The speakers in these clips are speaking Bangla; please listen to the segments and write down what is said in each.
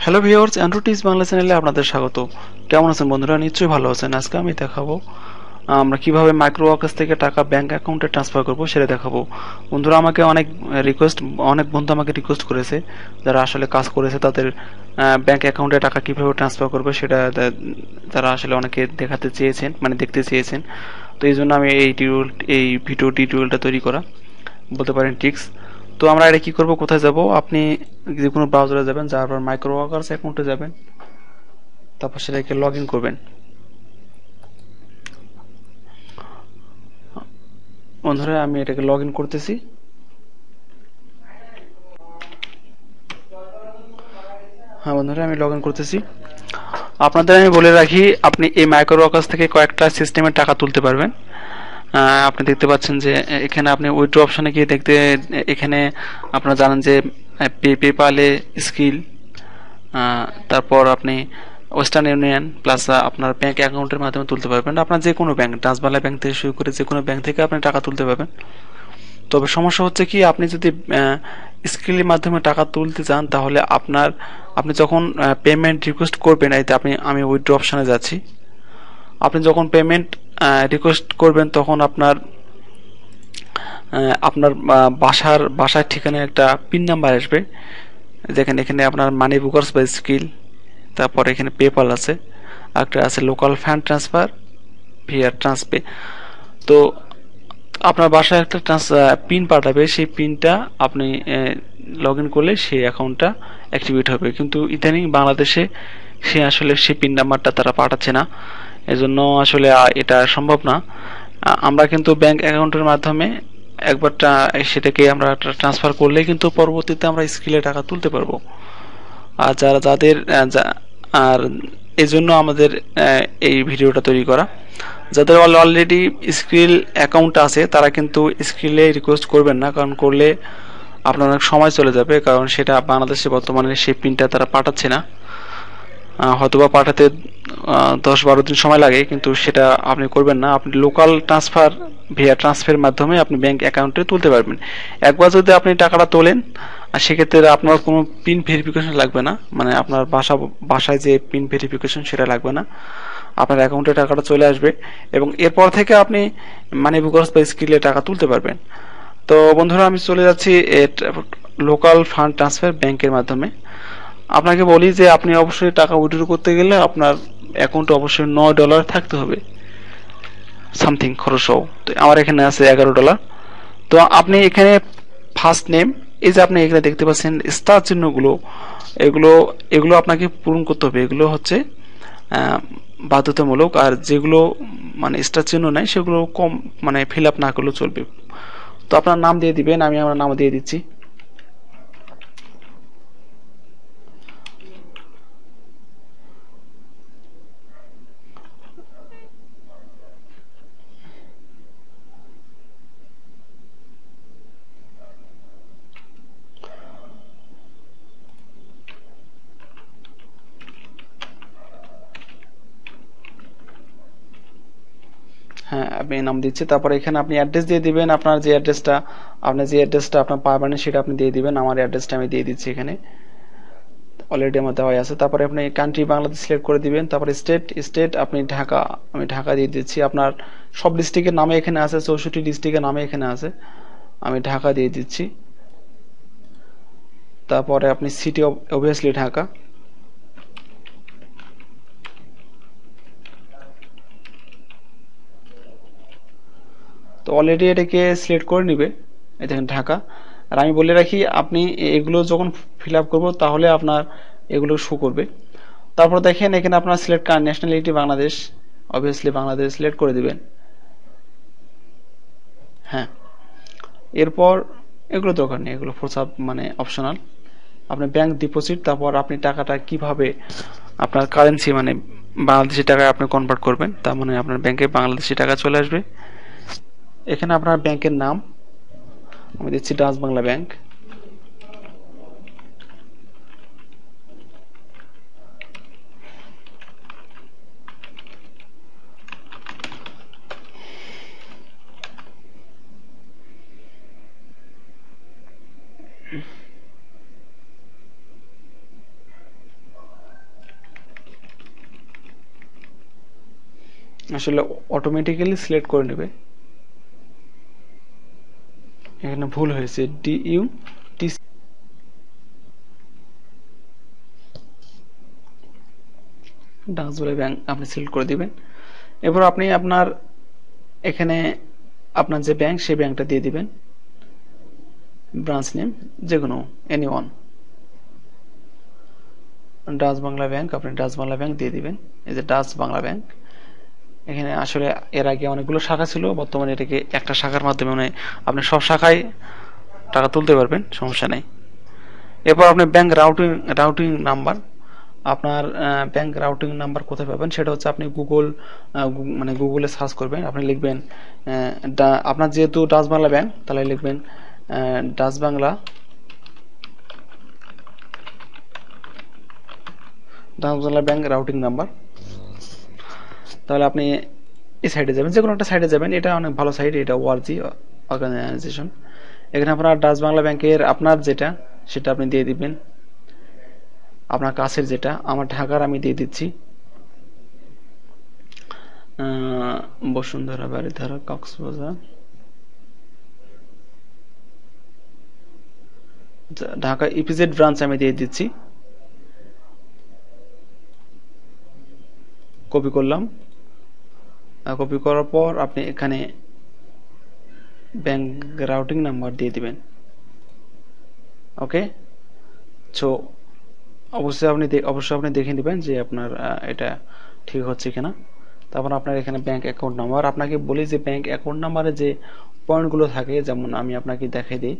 হ্যালো ভিউয়ার্স, অ্যান্ড্রয়েড বাংলা চ্যানেলে আপনাদের স্বাগত। কেমন আছেন বন্ধুরা? নিশ্চয়ই ভালো আছেন। আজকে আমি দেখাবো আমরা কিভাবে মাইক্রোওয়ার্কস থেকে টাকা ব্যাংক অ্যাকাউন্টে ট্রান্সফার করব সেটা দেখাবো। বন্ধুরা আমাকে অনেক বন্ধু আমাকে রিকোয়েস্ট করেছে, যারা আসলে কাজ করেছে তাদের ব্যাংক অ্যাকাউন্টে টাকা কিভাবে ট্রান্সফার করবে সেটা তারা আসলে অনেকে দেখাতে চেয়েছেন, মানে দেখতে চেয়েছেন। তো এই জন্য আমি এই ভিডিও টিউটোরিয়ালটা তৈরি করা, বলতে পারেন ট্রিক্স। তো আমরা এটা কি করব, কোথায় যাব? আপনি যে কোনো ব্রাউজারে যাবেন, যাওয়ার পর মাইক্রোওয়ার্কস অ্যাকাউন্টে যাবেন, তারপর সেটাকে লগ ইন করবেন। বন্ধুরা আমি এটাকে লগ ইন করতেছি। হ্যাঁ বন্ধুরা, আমি লগ ইন করতেছি। আপনাদের আমি বলে রাখি, আপনি এই মাইক্রোওয়ার্কস থেকে কয়েকটা সিস্টেমের টাকা তুলতে পারবেন। আপনি দেখতে পাচ্ছেন যে এখানে আপনি উইথড্র অপশনে গিয়ে এখানে আপনারা জানেন যে পেপালে স্কিল, তারপর আপনি ওয়েস্টার্ন ইউনিয়ন প্লাস আপনার ব্যাংক অ্যাকাউন্টের মাধ্যমে তুলতে পারবেন। আপনার যে কোনো ব্যাংক, ডাচবাংলা ব্যাংক থেকে শুরু করে যে কোনো ব্যাংক থেকে আপনি টাকা তুলতে পারবেন। তবে সমস্যা হচ্ছে কি, আপনি যদি স্কিলের মাধ্যমে টাকা তুলতে চান, তাহলে আপনি যখন পেমেন্ট রিকোয়েস্ট করবেন, এতে আমি উইথড্র অপশনে যাচ্ছি। আপনি যখন পেমেন্ট রিকোয়েস্ট করবেন, তখন আপনার বাসার ঠিকানায় একটা পিন নাম্বার আসবে। দেখেন এখানে আপনার মানি বুকার্স বা স্কিল, তারপর এখানে পেপাল আছে, একটা আছে লোকাল ফান্ড ট্রান্সফার ভিআর ট্রান্সপে। তো আপনার বাসায় একটা পিন পাঠাবে, সেই পিনটা আপনি লগ ইন করলে সেই অ্যাকাউন্টটা অ্যাক্টিভেট হবে। কিন্তু ইদানিং বাংলাদেশে আসলে সেই পিন নাম্বারটা তারা পাঠাচ্ছে না, এজন্য আসলে এটা সম্ভব না। আমরা কিন্তু ব্যাংক অ্যাকাউন্টের মাধ্যমে একবার সেটাকে আমরা ট্রান্সফার করলেই কিন্তু পরবর্তীতে আমরা স্কিলে টাকা তুলতে পারবো। আর আর এজন্য আমাদের এই ভিডিওটা তৈরি করা। যাদের অলরেডি স্কিল অ্যাকাউন্ট আছে তারা কিন্তু স্কিলে রিকোয়েস্ট করবেন না, কারণ করলে আপনার অনেক সময় চলে যাবে, কারণ সেটা বাংলাদেশে বর্তমানে সেই পিনটা তারা পাঠাচ্ছে না। হয়তোবা পাঠাতে 10-12 দিন সময় লাগে, কিন্তু সেটা আপনি করবেন না। আপনি লোকাল ট্রান্সফার ভিয়া ট্রান্সফারের মাধ্যমে আপনি ব্যাংক অ্যাকাউন্টে তুলতে পারবেন। একবার যদি আপনি টাকাটা তোলেন, আর সেক্ষেত্রে আপনার কোনো পিন ভেরিফিকেশন লাগবে না, মানে আপনার বাসায় যে পিন ভেরিফিকেশন সেটা লাগবে না। আপনার অ্যাকাউন্টে টাকাটা চলে আসবে এবং এরপর থেকে আপনি মানি বুকার্স বা স্কিলে টাকা তুলতে পারবেন। তো বন্ধুরা আমি চলে যাচ্ছি লোকাল ফান্ড ট্রান্সফার ব্যাংকের মাধ্যমে। আপনাকে বলি যে আপনি অবশ্যই টাকা উইথড্র করতে গেলে আপনার অ্যাকাউন্টে অবশ্যই $9 থাকতে হবে, সামথিং খরচ সহ। তো আমার এখানে আছে $11। তো আপনি এখানে ফার্স্ট নেম, এই যে আপনি এখানে দেখতে পাচ্ছেন স্টার চিহ্নগুলো, এগুলো এগুলো আপনাকে পূরণ করতে হবে। এগুলো হচ্ছে বাধ্যতামূলক, আর যেগুলো মানে স্টার চিহ্ন নাই সেগুলো কম, মানে ফিল আপ না করলেও চলবে। তো আপনার নাম দিয়ে দিবেন, আমি আমার নাম দিয়ে দিচ্ছি। হ্যাঁ আমি নাম দিচ্ছি, তারপরে এখানে আপনি অ্যাড্রেস দিয়ে দিবেন। আপনি যে অ্যাড্রেসটা আপনার পাবেন সেটা আপনি দিয়ে দিবেন। আমার অ্যাড্রেসটা আমি দিয়ে দিচ্ছি এখানে, অলরেডি আমার দেওয়াই আছে। তারপরে আপনি কান্ট্রি বাংলাদেশ সিলেক্ট করে দিবেন। তারপরে স্টেট আপনি ঢাকা, আমি ঢাকা দিয়ে দিচ্ছি। আপনার সব ডিস্ট্রিক্টের নামে এখানে আছে, 64 ডিস্ট্রিক্টের নামে এখানে আছে, আমি ঢাকা দিয়ে দিচ্ছি। তারপরে আপনি সিটি অবভিয়াসলি ঢাকা। তো অলরেডি এটাকে সিলেক্ট করে নিবে, এই দেখেন ঢাকা। আর আমি বলে রাখি, আপনি এগুলো যখন ফিল আপ করবো তাহলে আপনার এগুলো শো করবে। তারপর দেখেন এখানে আপনার সিলেক্ট কার nationality Bangladesh, obviously Bangladesh select করে দিবেন। হ্যাঁ, এরপর এগুলো দরকার নেই, এগুলো মানে অপশনাল। আপনি ব্যাংক ডিপোজিট, তারপর আপনি টাকাটা কিভাবে আপনার কারেন্সি মানে বাংলাদেশি টাকায় আপনি কনভার্ট করবেন, তার মানে আপনার ব্যাংকে বাংলাদেশি টাকা চলে আসবে। এখানে আপনার ব্যাংকের নাম আমি দিচ্ছি ডাচ বাংলা ব্যাংক। আসলে অটোমেটিক্যালি সিলেক্ট করে নেবে। এখানে ভুল হয়েছে, DUTC। ডাচ ভ্যালি ব্যাংক আপনি সিলেক্ট করে দিবেন। এরপর আপনি আপনার এখানে আপনার যে ব্যাংক সেই ব্যাংকটা দিয়ে দিবেন, ব্রাঞ্চ নেম যে কোনো any one. Dutch Bangla bank, আপনি ডাচ বাংলা ব্যাংক দিয়ে দিবেন। এই যে ডাচ বাংলা ব্যাংক। এখানে আসলে এর আগে অনেকগুলো শাখা ছিল, বর্তমানে এটাকে একটা শাখার মাধ্যমে মানে আপনি সব শাখায় টাকা তুলতে পারবেন, সমস্যা নেই। এরপর আপনি ব্যাংক রাউটিং নাম্বার, আপনার ব্যাংক রাউটিং নাম্বার কোথায় পাবেন সেটা হচ্ছে আপনি মানে গুগলে সার্চ করবেন, আপনি লিখবেন আপনার যেহেতু ডাচ বাংলা ব্যাংক তাহলে লিখবেন Dutch Bangla bank routing number. তাহলে আপনি এই সাইডে যাবেন, যে কোনো একটা সাইডে যাবেন, এটা অনেক ভালো সাইট, এটা ওয়ার্জি অর্গানাইজেশন। এখানে আপনার ডাচ বাংলা ব্যাংকের আপনার যেটা সেটা আপনি দিয়ে দিবেন, আপনার কাছের যেটা। আমার ঢাকার আমি দিয়ে দিচ্ছি বসুন্ধরা বারিধারা কক্সবাজার, ঢাকা ইপিজেড ব্রাঞ্চ আমি দিয়ে দিচ্ছি। কপি করলাম, কপি করার পর আপনি এখানে ব্যাংক রাউটিং নাম্বার দিয়ে দিবেন। ওকে, সো অবশ্যই আপনি দেখে নেবেন যে আপনার এটা ঠিক হচ্ছে কিনা। তারপর আপনার এখানে ব্যাংক অ্যাকাউন্ট নাম্বার, আপনাকে বলি যে ব্যাংক অ্যাকাউন্ট নাম্বারে যে পয়েন্টগুলো থাকে, যেমন আমি আপনাকে দেখাই দিই।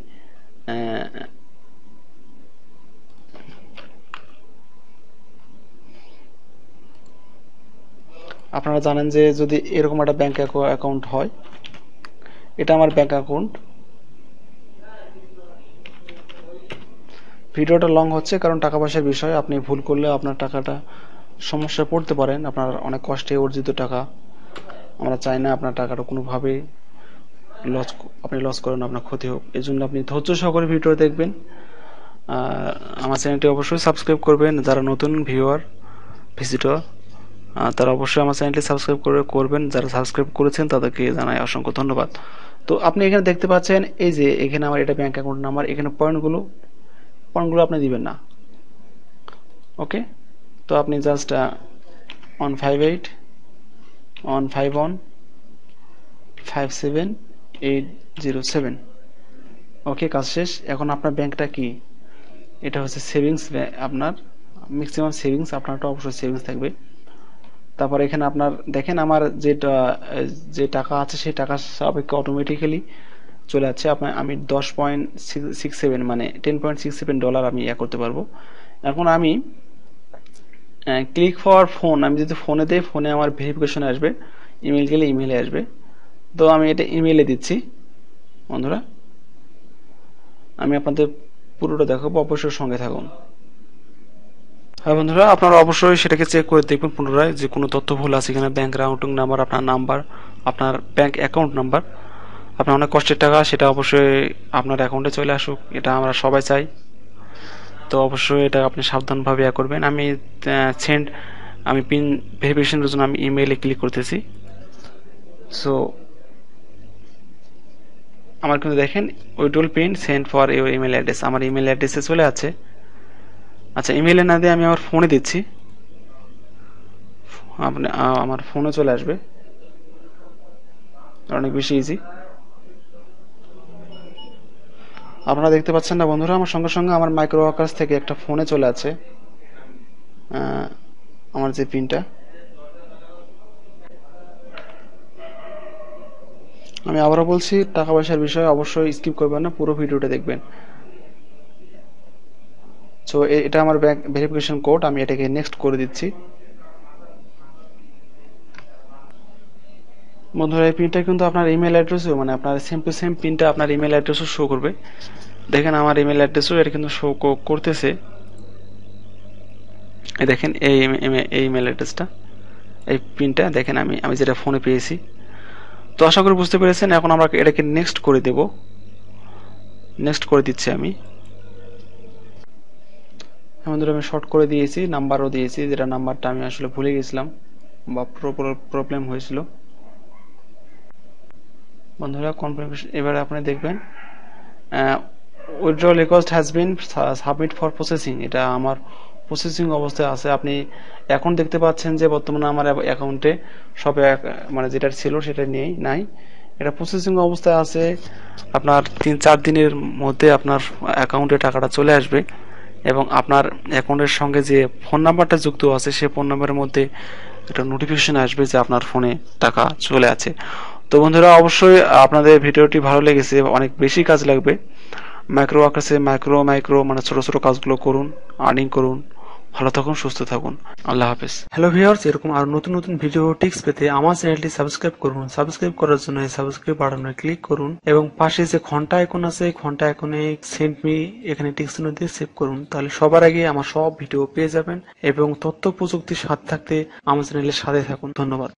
আপনারা জানেন যে যদি এরকম একটা ব্যাংক অ্যাকাউন্ট হয়, এটা আমার ব্যাংক অ্যাকাউন্ট। ভিডিওটা লং হচ্ছে কারণ টাকা পয়সার বিষয়, আপনি ভুল করলে আপনার টাকাটা সমস্যায় পড়তে পারেন, আপনার অনেক কষ্টে অর্জিত টাকা। আমরা চাই না আপনার টাকাটা কোনোভাবে আপনি লস করেন, আপনার ক্ষতি হোক। এই জন্য আপনি ধৈর্য সহকারে ভিডিও দেখবেন। আমার চ্যানেলটি অবশ্যই সাবস্ক্রাইব করবেন, যারা নতুন ভিজিটর তারা অবশ্যই আমার চ্যানেলটি সাবস্ক্রাইব করবেন। যারা সাবস্ক্রাইব করেছেন তাদেরকে জানাই অসংখ্য ধন্যবাদ। তো আপনি এখানে দেখতে পাচ্ছেন, এই যে এখানে আমার এটা ব্যাংক অ্যাকাউন্ট নাম্বার, এখানে পয়েন্টগুলো আপনি দিবেন না। ওকে, তো আপনি জাস্ট 158-151-57807। ওকে, কাজ শেষ। এখন আপনার ব্যাংকটা কি, এটা হচ্ছে সেভিংস। আপনার ম্যাক্সিমাম সেভিংস, আপনারটা অবশ্যই সেভিংস থাকবে। তারপর এখানে আপনার দেখেন আমার যে টাকা আছে সেই টাকা সাপেক্ষে অটোমেটিক্যালি চলে যাচ্ছে। আমি 10.67 মানে $10.67 আমি করতে পারবো। এখন আমি ক্লিক ফর ফোন, আমি যদি ফোনে দিই, ফোনে আমার ভেরিফিকেশনে আসবে, ইমেল গেলে ইমেলে আসবে। তো আমি এটা ইমেলে দিচ্ছি। বন্ধুরা, আমি আপনাদের পুরোটা দেখাবো, অবশ্যই সঙ্গে থাকুন। হ্যাঁ বন্ধুরা, আপনারা অবশ্যই সেটাকে চেক করে দেখবেন পুনরায় যে কোনো তথ্য ভুল আছে কিনা। ব্যাংক রাউটিং নাম্বার, আপনার ব্যাংক অ্যাকাউন্ট নাম্বার, আপনার অনেক কষ্টের টাকা, সেটা অবশ্যই আপনার অ্যাকাউন্টে চলে আসুক, এটা আমরা সবাই চাই। তো অবশ্যই এটা আপনি সাবধানভাবে করবেন। আমি পিন ভেরিফিকেশনের জন্য আমি ইমেইলে ক্লিক করতেছি। সো আমার কিন্তু দেখেন will pin send for your email address, আমার ইমেল অ্যাড্রেসে চলে আছে। আচ্ছা, ইমেইলে না দিয়ে আমি আমার ফোনে দিচ্ছি, আমার ফোনে চলে আসবে, অনেক বেশি ইজি। আপনারা দেখতে পাচ্ছেন না বন্ধুরা, আমার সঙ্গে সঙ্গে আমার মাইক্রো ওয়ার্কার্স থেকে একটা ফোনে চলে আছে আমার যে পিনটা। আমি আবারও বলছি, টাকা পয়সার বিষয়ে অবশ্যই স্কিপ করবেন না, পুরো ভিডিওটা দেখবেন। সো এটা আমার ব্যাংক ভেরিফিকেশন কোড, আমি এটাকে নেক্সট করে দিচ্ছি। বন্ধুরা, এই পিনটা কিন্তু আপনার ইমেল অ্যাড্রেসও, মানে আপনার সেম টু সেম পিনটা আপনার ইমেল অ্যাড্রেসও শো করবে। দেখেন আমার ইমেল অ্যাড্রেসও এটা কিন্তু শো করতেছে। এই দেখেন এই ইমেল অ্যাড্রেসটা, এই পিনটা দেখেন আমি যেটা ফোনে পেয়েছি। তো আশা করি বুঝতে পেরেছেন। এখন আমরা এটাকে নেক্সট করে দেব, নেক্সট করে দিচ্ছি আমি। বন্ধুরা, আমি শর্ট করে দিয়েছি, নাম্বারও দিয়েছি, যেটা নাম্বারটা আমি আসলে ভুলে গেছিলাম বা প্রবলেম হয়েছিল। বন্ধুরা কনফার্মেশন এবারে আপনি দেখবেন withdrawal request has been submit for processing, এটা আমার প্রসেসিং অবস্থায় আছে। আপনি এখন দেখতে পাচ্ছেন যে বর্তমানে আমার অ্যাকাউন্টে সব মানে যেটা ছিল সেটা নেই নাই, এটা প্রসেসিং অবস্থায় আছে। আপনার 3-4 দিনের মধ্যে আপনার অ্যাকাউন্টে টাকাটা চলে আসবে এবং আপনার অ্যাকাউন্টের সঙ্গে যে ফোন নাম্বারটা যুক্ত আছে সেই ফোন নাম্বারের মধ্যে একটা নোটিফিকেশন আসবে যে আপনার ফোনে টাকা চলে আছে। তো বন্ধুরা অবশ্যই আপনাদের ভিডিওটি ভালো লেগেছে, অনেক বেশি কাজ লাগবে। মাইক্রো ওয়ার্কার্সে মাইক্রো মানে ছোট ছোট কাজগুলো করুন, আর্নিং করুন। ভালো থাকুন, সুস্থ থাকুন, আল্লাহ হাফেজ। হ্যালো ভিউয়ার্স, এরকম আরো নতুন নতুন ভিডিও টিপস পেতে আমার চ্যানেলটি সাবস্ক্রাইব করুন। সাবস্ক্রাইব করার জন্য সাবস্ক্রাইব বাটনে ক্লিক করুন এবং পাশে যে ঘন্টা আইকন আছে ঘন্টা আইকনে সেন্ড মি এখানে টিক চিহ্ন দিয়ে সেভ করুন, তাহলে সবার আগে আমার সব ভিডিও পেয়ে যাবেন এবং তথ্য প্রযুক্তির সাথে থাকতে আমার চ্যানেলের সাথে থাকুন। ধন্যবাদ।